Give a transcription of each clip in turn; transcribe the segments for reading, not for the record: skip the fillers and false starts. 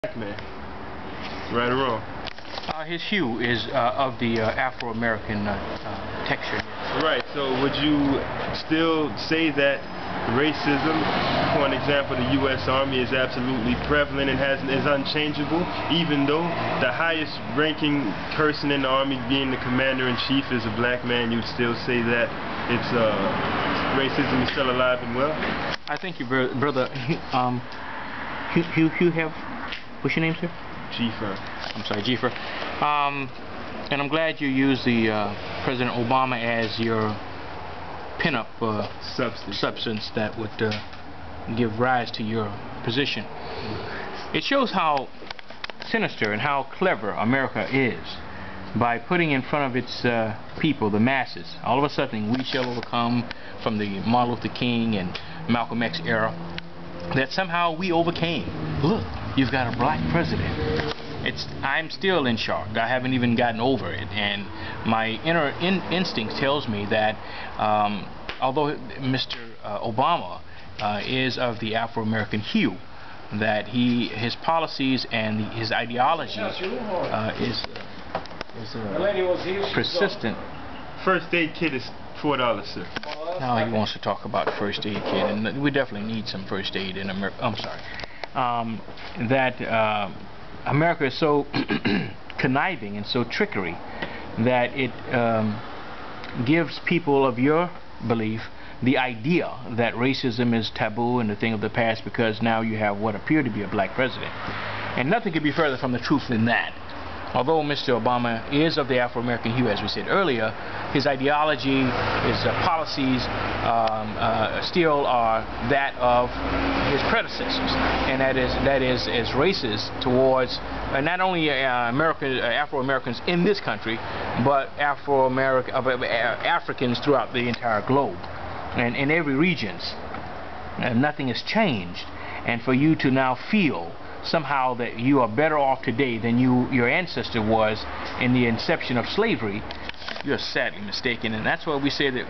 Black man. Right or wrong? His hue is of the Afro-American texture. Right, so would you still say that racism, for an example, the U.S. Army is absolutely prevalent and is unchangeable, even though the highest ranking person in the Army, being the commander-in-chief, is a black man? You'd still say that it's racism is still alive and well? I think you, brother, Hugh have, what's your name, sir? G-Fur. I'm sorry, G-Fur. And I'm glad you used the President Obama as your pin-up substance that would give rise to your position. It shows how sinister and how clever America is by putting in front of its people, the masses, all of a sudden we shall overcome, from the Martin Luther King and Malcolm X era, that somehow we overcame. Look, you've got a black president. I'm still in shock. I haven't even gotten over it, and my inner instinct tells me that although Mr. Obama is of the Afro-American hue, that his policies and his ideology is persistent. First aid kit is $4, sir. Now he wants to talk about first aid kit, and we definitely need some first aid in America. I'm sorry. That America is so conniving and so trickery that it gives people of your belief the idea that racism is taboo and a thing of the past, because now you have what appeared to be a black president. And nothing could be further from the truth than that. Although Mr. Obama is of the Afro-American hue, as we said earlier, his ideology, his policies still are that of his predecessors, and that is as racist towards not only Afro-Americans in this country, but Africans throughout the entire globe and in every regions. Nothing has changed, and for you to now feel somehow that you are better off today than your ancestor was in the inception of slavery, you're sadly mistaken. And that's why we say that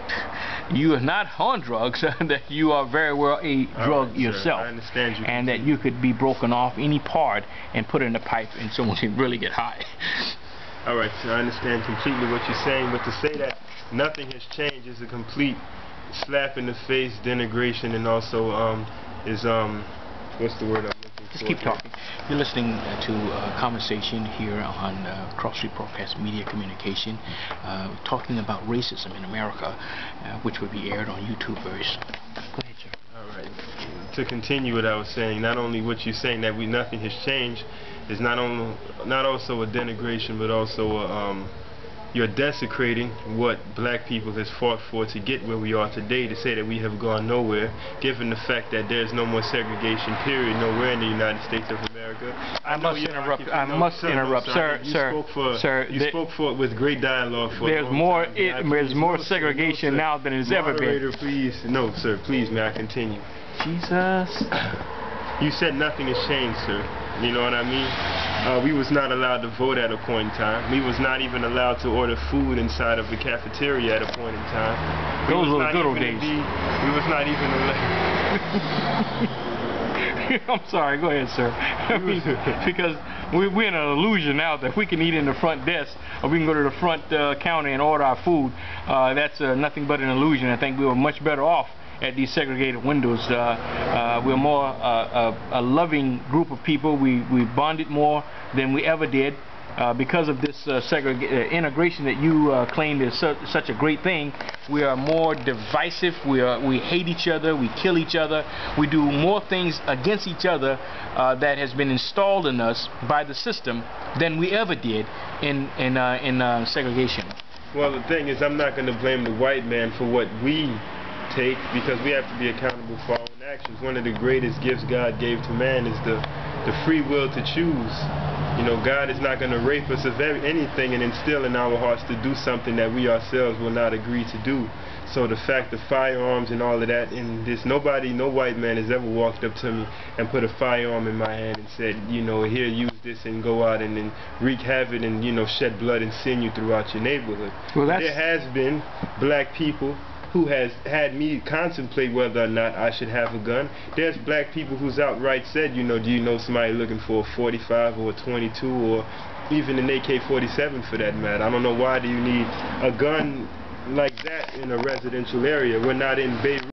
you are not on drugs, that you are very well a drug yourself. I understand you. And that you could be broken off any part and put in a pipe and someone can really get high. Alright, so I understand completely what you're saying, but to say that nothing has changed is a complete slap in the face, denigration, and also is what's the word I'm looking for? Just keep talking. You're listening to a conversation here on Cross Street Broadcast Media Communication, talking about racism in America, which will be aired on YouTube very soon. Go ahead, sir. All right. To continue what I was saying, not only what you're saying that nothing has changed, is not also a denigration, but also you're desecrating what black people has fought for to get where we are today, to say that we have gone nowhere, given the fact that there's no more segregation, period, nowhere in the United States of America. I must interrupt, sir. You spoke for it with great dialogue. There's more segregation now than there's ever been. Moderator, please. No, sir. Please, may I continue? Jesus. You said nothing has changed, sir. You know what I mean? We was not allowed to vote at a point in time. We was not even allowed to order food inside of the cafeteria at a point in time. Those were the good old days. We was not even allowed. I'm sorry, go ahead, sir. I mean, because we're in an illusion now that we can eat in the front desk, or we can go to the front counter and order our food. That's nothing but an illusion. I think we were much better off at these segregated windows. We're more a loving group of people. We bonded more than we ever did because of this integration that you claim is such a great thing. We are more divisive. We hate each other. We kill each other. We do more things against each other that has been installed in us by the system than we ever did in segregation. Well, the thing is, I'm not going to blame the white man for what we take, because we have to be accountable for our own actions. One of the greatest gifts God gave to man is the free will to choose. You know, God is not going to rape us of anything and instill in our hearts to do something that we ourselves will not agree to do. So the fact of firearms and all of that, and no white man has ever walked up to me and put a firearm in my hand and said, you know, here, use this and go out and then wreak havoc and, you know, shed blood and sinew throughout your neighborhood. Well, there has been black people who has had me contemplate whether or not I should have a gun. There's black people who's outright said, you know, do you know somebody looking for a 45 or a 22 or even an AK-47 for that matter? I don't know why do you need a gun like that in a residential area. We're not in Beirut.